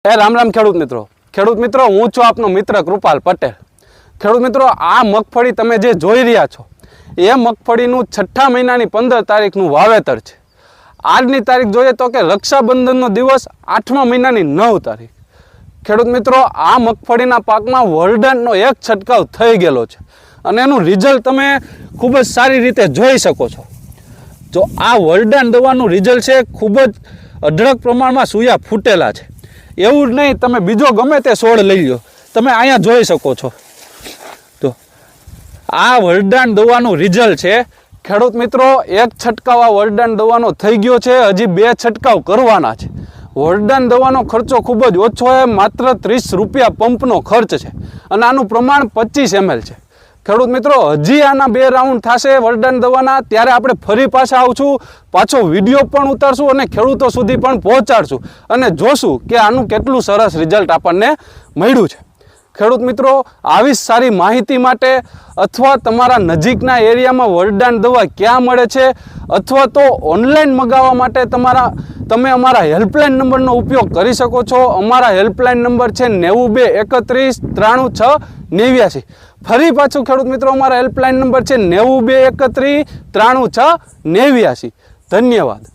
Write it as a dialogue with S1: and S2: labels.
S1: રામ રામ ખેડૂત મિત્રો હું છું આપનો મિત્ર કૃપાલ પટેલ। ખેડૂત મિત્રો આ મગફળી તમે જે જોઈ રહ્યા છો એ મગફળીનું છઠ્ઠા મહિનાની 15 તારીખનું વાવેતર છે। આજની તારીખ જોઈએ તો કે રક્ષાબંધનનો દિવસ 8મા મહિનાની 9 તારીખ। ખેડૂત મિત્રો આ મગફળીના પાકમાં વર્લ્ડનનો એક છંટકાવ થઈ ગયેલો છે અને એનું રિઝલ્ટ તમે ખૂબ જ સારી રીતે જોઈ શકો છો। જો આ વર્લ્ડન દવાનું રિઝલ્ટ છે ખૂબ જ અઢળક પ્રમાણમાં સૂયા ફૂટેલા છે। એવું જ નહીં તમે બીજો ગમે તે છોડ લઈ લો, તમે અહીંયા જોઈ શકો છો। તો આ વર્લ્ડન દવાનું રિઝલ્ટ છે ખેડૂત મિત્રો। એક છંટકાવ આ વર્લ્ડન દવાનો થઈ ગયો છે, હજી 2 છંટકાવ કરવાના છે। વર્લ્ડન દવાનો ખર્ચો ખૂબ જ ઓછો છે, માત્ર 30 રૂપિયા પંપનો ખર્ચ છે અને આનું પ્રમાણ 25 ml છે। ખેડૂત મિત્રો હજી આના 2 રાઉન્ડ થશે વર્લ્ડન દવાના, ત્યારે આપણે ફરી પાછા આવશું, પાછો વિડીયો પણ ઉતારશું અને ખેડૂતો સુધી પણ પહોંચાડશું અને જોશું કે આનું કેટલું સરસ રિઝલ્ટ આપણને મળ્યું છે। ખેડૂત મિત્રો આવી સારી માહિતી માટે અથવા તમારા નજીકના એરિયામાં વર્લ્ડન દવા ક્યાં મળે છે અથવા તો ઓનલાઈન મંગાવવા માટે તમે અમારા હેલ્પલાઇન નંબરનો ઉપયોગ કરી શકો છો। અમારા હેલ્પલાઇન નંબર છે 92 31 93 6 89। ફરી પાછું ખેડૂત મિત્રો અમારા હેલ્પલાઇન નંબર છે 92 31 93 6 89। ધન્યવાદ।